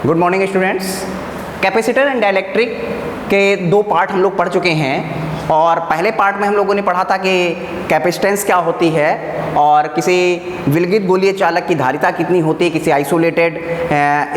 Good morning students. Capacitor and dielectric के दो part हम लोग पढ़ चुके हैं और पहले पार्ट में हम लोगों ने पढ़ा था कि कैपेसिटेंस क्या होती है और किसी विलगित गोलीय चालक की धारिता कितनी होती है। किसी आइसोलेटेड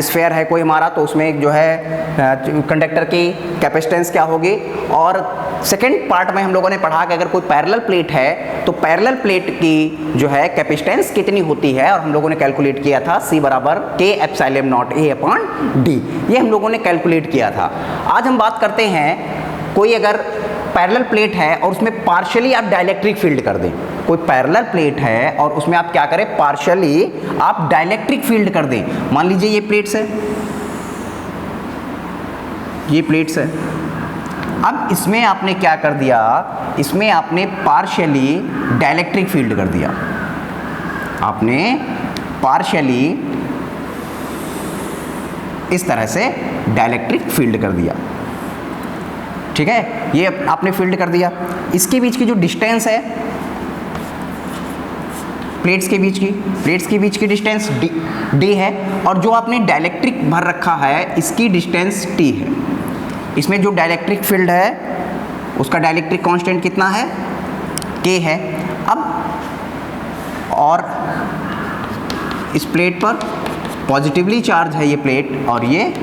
स्फेयर है कोई हमारा तो उसमें जो है कंडक्टर की कैपेसिटेंस क्या होगी। और सेकेंड पार्ट में हम लोगों ने पढ़ा कि अगर कोई पैरेलल प्लेट है तो पैरेलल प्लेट की जो है कैपेसिटेंस कितनी होती है और हम लोगों ने कैलकुलेट किया था C बराबर K epsilon naught A upon D, ये हम लोगों ने कैलकुलेट किया था। आज हम बात करते हैं कोई अगर पैरेलल प्लेट है और उसमें पार्शियली आप डाइलेक्ट्रिक फील्ड कर दें। कोई पैरेलल प्लेट है और उसमें आप क्या करें, पार्शियली आप डाइलेक्ट्रिक फील्ड कर दें। मान लीजिए ये प्लेट्स है, ये प्लेट्स है। अब इसमें आपने क्या कर दिया, इसमें आपने पार्शियली डाइलेक्ट्रिक फील्ड कर दिया। आपने पार्शियली इस तरह से डाइलेक्ट्रिक फील्ड कर दिया, ठीक है। ये आपने फील्ड कर दिया। इसके बीच की जो डिस्टेंस है प्लेट्स के बीच की डिस्टेंस d है और जो आपने डाइलेक्ट्रिक भर रखा है इसकी डिस्टेंस t है। इसमें जो डाइलेक्ट्रिक फील्ड है उसका डाइलेक्ट्रिक कांस्टेंट कितना है, k है। अब और इस प्लेट पर पॉजिटिवली चार्ज है ये प्लेट और ये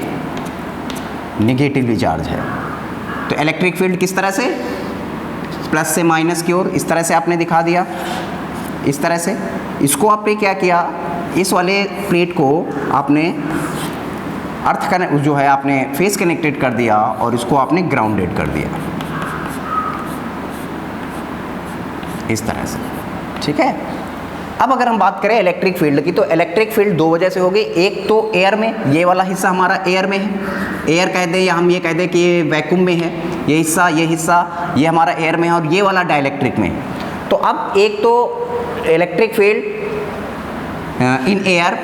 निगेटिवली चार्ज है। तो इलेक्ट्रिक फील्ड किस तरह से, प्लस से माइनस की ओर इस तरह से आपने दिखा दिया। इस तरह से इसको आपने क्या किया, इस वाले प्लेट को आपने अर्थ कनेक्ट जो है आपने फेस कनेक्टेड कर दिया और इसको आपने ग्राउंडेड कर दिया इस तरह से, ठीक है। अब अगर हम बात करें इलेक्ट्रिक फील्ड की तो इलेक्ट्रिक फील्ड दो वजह से होगी। एक तो एयर में, ये वाला हिस्सा हमारा एयर में है, एयर कह दें या हम ये कह दें कि ये वैक्यूम में है, ये हिस्सा ये हमारा एयर में है और ये वाला डाइलेक्ट्रिक में है। तो अब एक तो इलेक्ट्रिक फील्ड इन एयर,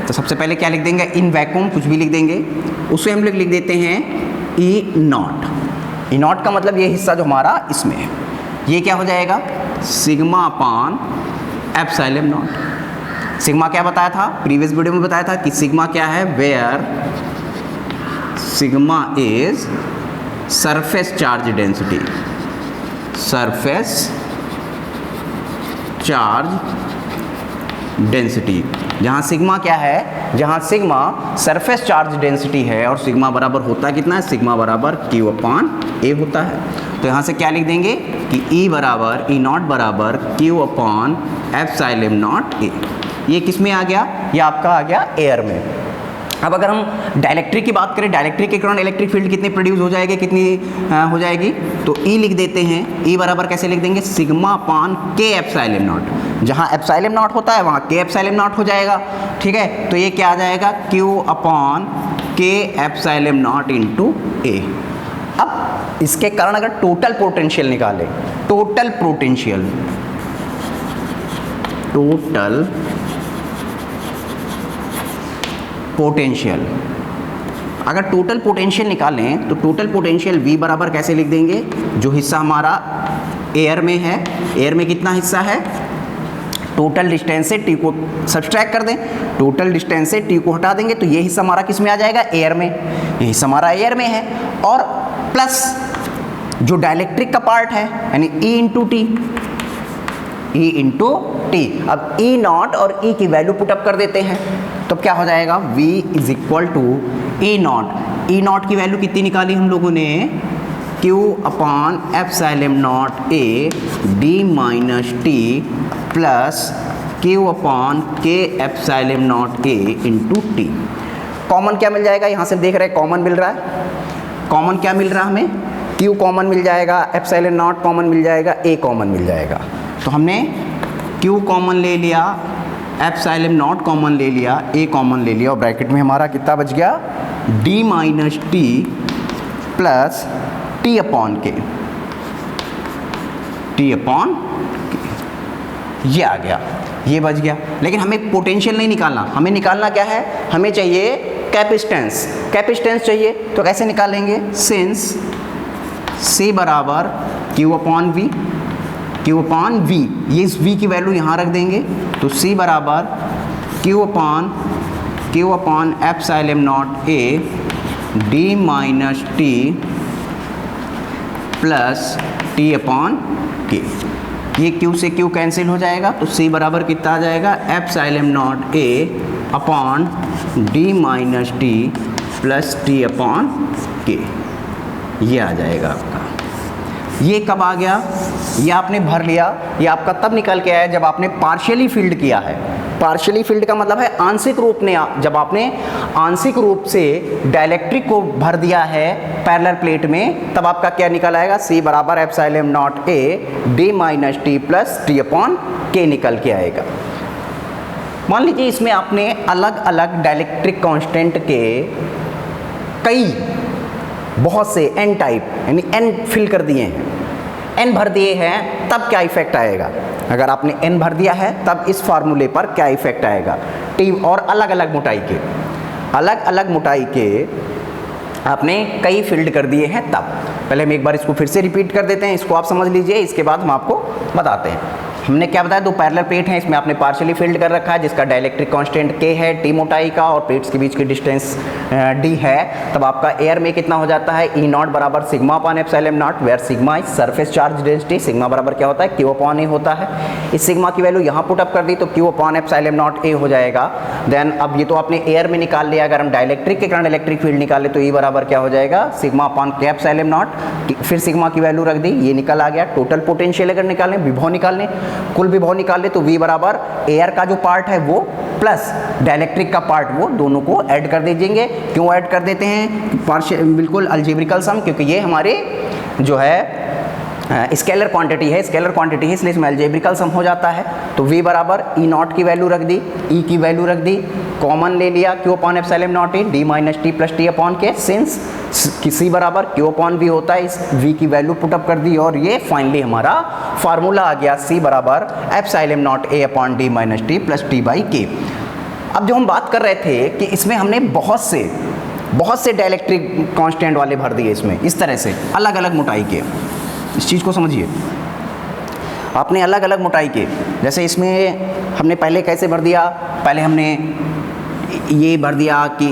तो सबसे पहले क्या लिख देंगे, इन वैक्यूम कुछ भी लिख देंगे, उसे हम लोग लिख देते हैं ई नॉट का मतलब ये हिस्सा जो हमारा इसमें है, ये क्या हो जाएगा sigma upon epsilon not. Sigma क्या बताया था, प्रीवियस वीडियो में बताया था कि सिग्मा क्या है, where sigma is surface charge density, surface charge density. जहाँ सिग्मा क्या है, जहाँ सिग्मा सरफेस चार्ज डेंसिटी है और सिग्मा बराबर होता है कितना है, सिग्मा बराबर Q अपान A होता है। तो यहाँ से क्या लिख देंगे कि E बराबर E नॉट बराबर Q upon epsilon naught A। ये किस में आ गया, ये आपका आ गया एयर में। अब अगर हम डाइलेक्ट्रिक की बात करें, डाइलेक्ट्रिक के कारण इलेक्ट्रिक फील्ड कितनी प्रोड्यूस हो जाएगी, कितनी हो जाएगी, तो E लिख देते हैं। E बराबर कैसे लिख देंगे, sigma upon K epsilon not. जहाँ एप्सिलॉन नॉट होता है वहाँ K एप्सिलॉन नॉट हो जाएगा, ठीक है। तो ये क्या आ जाएगा, Q upon K epsilon not into A। अब इसके कारण अगर टोटल पोटेंशियल निकालें, टोटल पोटेंशियल अगर टोटल पोटेंशियल निकालें तो टोटल पोटेंशियल V बराबर कैसे लिख देंगे, जो हिस्सा हमारा एयर में है, एयर में कितना हिस्सा है, टोटल डिस्टेंस से T को सब्सट्रैक्ट कर दें, टोटल डिस्टेंस से T को हटा देंगे तो ये हिस्सा हमारा किस में आ जाएगा, एयर में। ये हिस्सा हमारा एयर में है और प्लस जो डाइलेक्ट्रिक का पार्ट है यानी E इंटू टी। अब E नॉट और E की वैल्यू पुटअप कर देते हैं तो क्या हो जाएगा, V is equal to E naught. E naught की वैल्यू कितनी निकाली हम लोगों ने, Q upon epsilon naught A D minus T plus Q upon K epsilon naught A into T। Common क्या मिल जाएगा, यहाँ से देख रहे हैं कॉमन मिल रहा है। कॉमन क्या मिल रहा है हमें, Q कॉमन मिल जाएगा, एप्सिलॉन नॉट कॉमन मिल जाएगा, A कॉमन मिल जाएगा। तो हमने Q कॉमन ले लिया, एप्सिलॉन नॉट कॉमन ले लिया, A कॉमन ले लिया और ब्रैकेट में हमारा कितना बच गया, D minus T plus T upon K, ये आ गया, ये बच गया। लेकिन हमें पोटेंशियल नहीं निकालना, हमें निकालना क्या है, हमें चाहिए कैपेसिटेंस चाहिए। तो कैसे निकालेंगे, सिंस C बराबर Q अपॉन V, ये इस V की वैल्यू यहाँ रख देंगे तो C बराबर Q upon Q upon epsilon naught A d minus T plus T upon के। ये Q से Q कैंसिल हो जाएगा तो C बराबर कितना आ जाएगा, epsilon naught A upon D minus T plus T upon के। ये आ जाएगा आपका। ये कब आ गया, ये आपने भर लिया, ये आपका तब निकल के आया जब आपने पार्शियली फील्ड किया है। पार्शियली फील्ड का मतलब है आंशिक रूप ने, जब आपने आंशिक रूप से डाइलेक्ट्रिक को भर दिया है पैरेलल प्लेट में, तब आपका क्या निकल आएगा, C बराबर epsilon naught A D minus T plus T upon के निकल के आएगा। मान लीजिए इसमें आपने अलग अलग डाइलेक्ट्रिक कांस्टेंट के कई बहुत से n टाइप यानी n फिल कर दिए हैं, n भर दिए हैं, तब क्या इफेक्ट आएगा। अगर आपने n भर दिया है तब इस फार्मूले पर क्या इफेक्ट आएगा, टी और अलग अलग मोटाई के आपने कई फील्ड कर दिए हैं तब। पहले हम एक बार इसको फिर से रिपीट कर देते हैं, इसको आप समझ लीजिए, इसके बाद हम आपको बताते हैं। हमने क्या बताया, दो पैरेलल प्लेट हैं, इसमें आपने पार्शियली फील्ड कर रखा है जिसका डाइलेक्ट्रिक कांस्टेंट K है, टी मोटाई का, और प्लेट्स के बीच की डिस्टेंस D है। तब आपका एयर में कितना हो जाता है, E नॉट बराबर sigma upon epsilon naught, where sigma is surface charge density. Sigma बराबर क्या होता है, Q अपॉन A होता है। इस सिग्मा की वैल्यू यहाँ पुट अप कर दी तो Q upon epsilon naught A हो जाएगा। देन अब ये तो आपने एयर में निकाल लिया, अगर हम डाइलेक्ट्रिक के कारण इलेक्ट्रिक फील्ड निकाले तो E बराबर क्या हो जाएगा, sigma upon K epsilon not, फिर सिग्मा की वैल्यू रख दी, ये निकल आ गया। टोटल पोटेंशियल अगर निकालें, विभव निकालने, कुल विभव निकाल ले तो V बराबर एयर का जो पार्ट है वो प्लस डाइलेक्ट्रिक का पार्ट, वो दोनों को ऐड कर दीजिएंगे। क्यों ऐड कर देते हैं, पार्शियल बिल्कुल अलजेब्रिकल सम, क्योंकि ये हमारे जो है स्केलर क्वांटिटी है, इसलिए इसमें अलजेब्रिकल सम हो जाता है। तो V बराबर E नॉट की वैल्यू रख दी, E की वैल्यू रख दी, कॉमन ले लिया, Q upon epsilon not E D minus T plus T upon के, सिंस C बराबर Q अपॉन V होता है, इस V की वैल्यू पुटअप कर दी और ये फाइनली हमारा फार्मूला आ गया, C बराबर epsilon naught A upon D minus T plus T by के। अब जो हम बात कर रहे थे कि इसमें हमने बहुत से डाइलेक्ट्रिक कांस्टेंट वाले भर दिए इसमें, इस तरह से अलग अलग मोटाई के। इस चीज़ को समझिए, आपने अलग अलग मोटाई के, जैसे इसमें हमने पहले कैसे भर दिया, पहले हमने ये भर दिया कि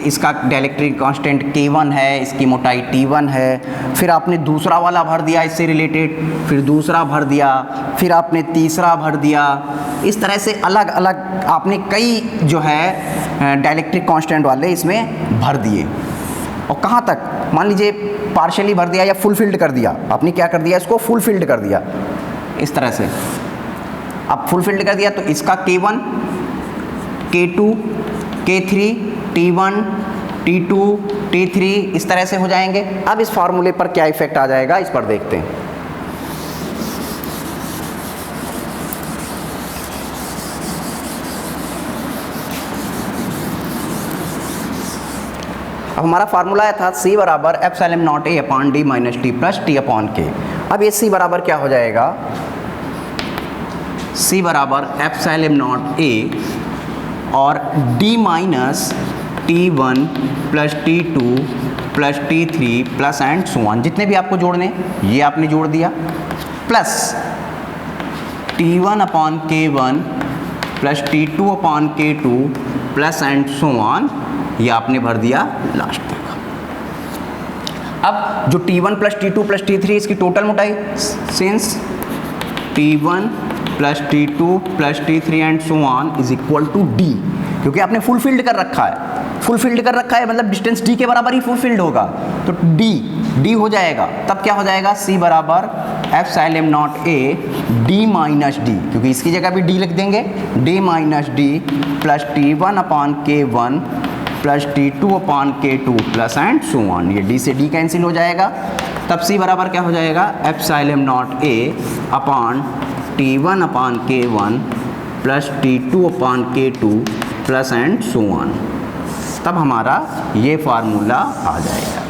इसका डाइलेक्ट्रिक कांस्टेंट K1 है, इसकी मोटाई T1 है, फिर आपने दूसरा वाला भर दिया इससे रिलेटेड, फिर दूसरा भर दिया, फिर आपने तीसरा भर दिया। इस तरह से अलग अलग आपने कई जो है डाइलेक्ट्रिक कांस्टेंट वाले इसमें भर दिए। और कहाँ तक, मान लीजिए पार्शियली भर दिया या फुल फिल्ड कर दिया, आपने क्या कर दिया, इसको फुल फिल्ड कर दिया इस तरह से। अब फुल फिल्ड कर दिया तो इसका K1, K2, K3, T1, T2, T3 इस तरह से हो जाएंगे। अब इस फार्मूले पर क्या इफेक्ट आ जाएगा, इस पर देखते हैं। अब हमारा फार्मूला आया था C बराबर epsilon naught A upon D minus T plus T upon के। अब ये C बराबर क्या हो जाएगा, C बराबर एप्सिलॉन नॉट A और d minus T1 plus T2 plus T3 plus and so on, जितने भी आपको जोड़ने ये आपने जोड़ दिया, plus T1 upon K1 plus T2 upon K2 plus and so on, ये आपने भर दिया लास्ट तक। अब जो T1 plus T2 plus T3 इसकी टोटल मोटाई, since T1 plus T2 plus T3 and so on is equal to D, क्योंकि आपने फुल फील्ड कर रखा है, मतलब डिस्टेंस D के बराबर ही फुल फील्ड होगा, तो D हो जाएगा। तब क्या हो जाएगा, C बराबर epsilon naught A D minus D, क्योंकि इसकी जगह भी D लिख देंगे, D minus D plus T1 upon K1 plus T2 upon K2 plus and so on, ये D से D कैंसिल हो जाएगा। तब C बराबर क्या हो जाएगा, epsilon naught A upon T1 upon K1 plus T2 upon K2 plus and so on. तब हमारा ये फार्मूला आ जाएगा।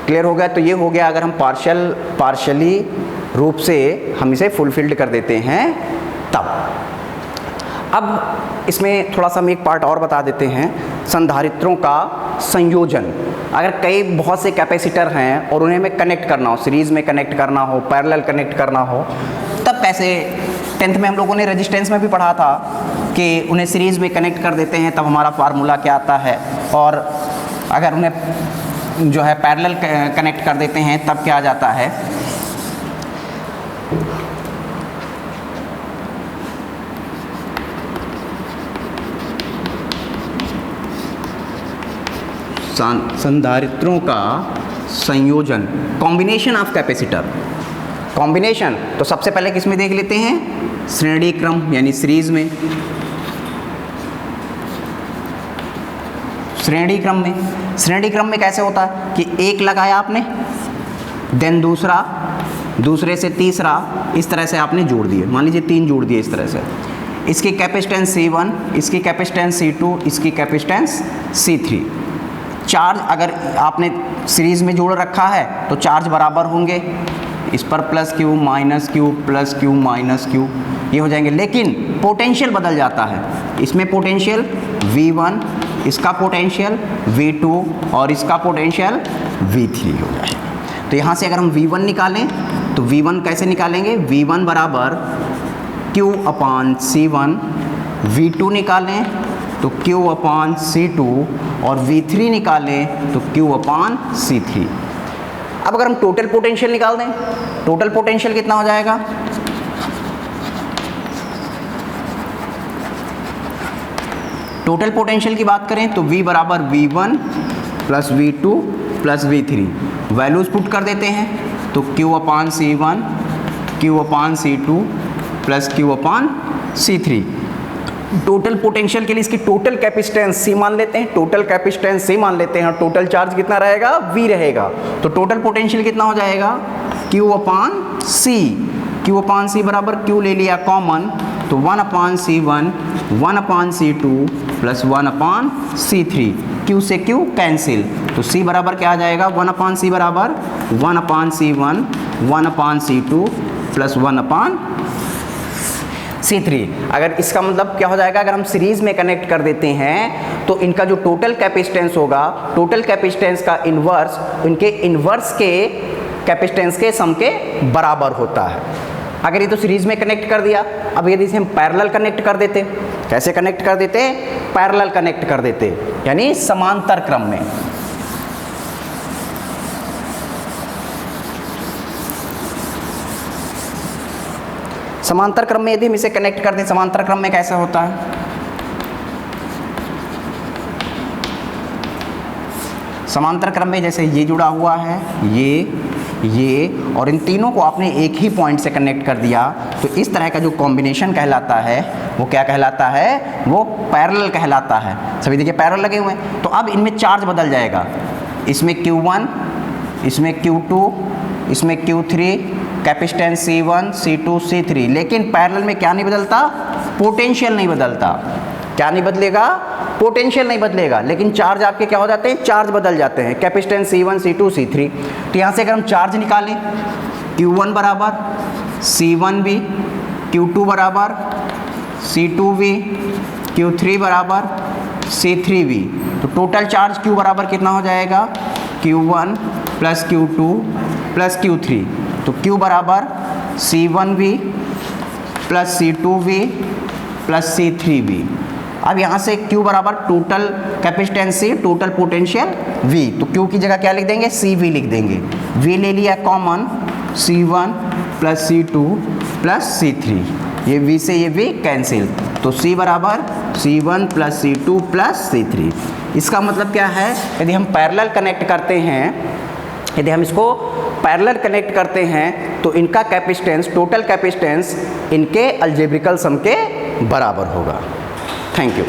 क्लियर हो गया, तो ये हो गया अगर हम पार्शियली रूप से हम इसे फुलफिल्ड कर देते हैं तब। अब इसमें थोड़ा सा हम एक पार्ट और बता देते हैं, संधारित्रों का संयोजन। अगर बहुत से कैपेसिटर हैं और उन्हें हमें कनेक्ट करना हो, सीरीज़ में कनेक्ट करना हो, पैरेलल कनेक्ट करना हो, तब कैसे, 10th में हम लोगों ने रेजिस्टेंस में भी पढ़ा था कि उन्हें सीरीज़ में कनेक्ट कर देते हैं तब हमारा फार्मूला क्या आता है, और अगर उन्हें जो है पैरेलल कनेक्ट कर देते हैं तब क्या आ जाता है। संधारित्रों का संयोजन, कॉम्बिनेशन ऑफ कैपेसिटर। कॉम्बिनेशन तो सबसे पहले किस में देख लेते हैं, श्रेणी क्रम यानी सीरीज में। श्रेणी क्रम में कैसे होता है कि एक लगाया आपने, देन दूसरा, दूसरे से तीसरा, इस तरह से आपने जोड़ दिए। मान लीजिए 3 जोड़ दिए इस तरह से। इसकी कैपेसिटेंस C1, इसकी कैपेसिटेंस C2, इसकी कैपेसिटेंस C3। चार्ज अगर आपने सीरीज में जोड़ रखा है तो चार्ज बराबर होंगे, इस पर plus Q minus Q plus Q minus Q ये हो जाएंगे, लेकिन पोटेंशियल बदल जाता है। इसमें पोटेंशियल V1, इसका पोटेंशियल V2 और इसका पोटेंशियल V3 हो जाएगा। तो यहाँ से अगर हम V1 निकालें तो V1 कैसे निकालेंगे, V1 बराबर Q अपान C1, V2 निकालें तो Q अपान C2 और V3 निकालें तो Q अपान C3। अब अगर हम टोटल पोटेंशियल निकाल दें, टोटल पोटेंशियल कितना हो जाएगा, टोटल पोटेंशियल की बात करें तो V बराबर V1 plus V2 plus V3, values put कर देते हैं तो Q अपान C1, Q अपान C2 प्लस Q अपान C3। टोटल पोटेंशियल के लिए इसकी टोटल कैपेसिटेंस C मान लेते हैं, टोटल कैपेसिटेंस C मान लेते हैं और टोटल चार्ज कितना रहेगा, V रहेगा। तो टोटल पोटेंशियल कितना हो जाएगा, Q अपान C। Q अपान C बराबर Q ले लिया कॉमन तो 1 अपान C1, 1 अपान C2 प्लस 1 अपान C3। Q से Q कैंसिल तो C बराबर क्या आ जाएगा, 1 अपान C बराबर 1 अपान C1, 1 अपान C2 प्लस 1 अपान C3। अगर इसका मतलब क्या हो जाएगा, अगर हम सीरीज में कनेक्ट कर देते हैं तो इनका जो टोटल कैपेसिटेंस होगा, टोटल कैपेसिटेंस का इन्वर्स इनके इन्वर्स के कैपेसिटेंस के सम के बराबर होता है। अगर ये तो सीरीज में कनेक्ट कर दिया, अब यदि इसे हम पैरेलल कनेक्ट कर देते, कैसे कनेक्ट कर देते, पैरेलल कनेक्ट कर देते यानी समांतर क्रम में। समांतर क्रम में यदि हम इसे कनेक्ट कर दें, समांतर क्रम में कैसे होता है, समांतर क्रम में जैसे ये जुड़ा हुआ है, ये और इन तीनों को आपने एक ही पॉइंट से कनेक्ट कर दिया तो इस तरह का जो कॉम्बिनेशन कहलाता है वो क्या कहलाता है, वो पैरेलल कहलाता है। सभी देखिए पैरेलल लगे हुए हैं तो अब इनमें चार्ज बदल जाएगा, इसमें Q1, इसमें Q2, इसमें Q3, capacitance C1, C2, C3, लेकिन पैरेलल में क्या नहीं बदलता, पोटेंशियल नहीं बदलता। क्या नहीं बदलेगा, पोटेंशियल नहीं बदलेगा, लेकिन चार्ज आपके क्या हो जाते हैं, चार्ज बदल जाते हैं, कैपेसिटेंस C1, C2, C3। तो यहाँ से अगर हम चार्ज निकालें Q1 बराबर C1V, Q2 बराबर C2V, Q3 बराबर C3V, तो टोटल चार्ज Q बराबर कितना हो जाएगा, Q1 plus Q2 plus Q3, तो Q बराबर C1V plus C2V plus C3V। अब यहाँ से Q बराबर total capacitance C, total potential V, तो Q की जगह क्या लिख देंगे, CV लिख देंगे। V ले लिया common, C1 plus C2 plus C3, ये V से ये V कैंसिल, तो C बराबर C1 plus C2 plus C3। इसका मतलब क्या है, यदि हम पैरेलल कनेक्ट करते हैं, यदि हम इसको पैरेलल कनेक्ट करते हैं तो इनका कैपेसिटेंस, टोटल कैपेसिटेंस इनके अलजेब्रिकल सम के बराबर होगा। Thank you.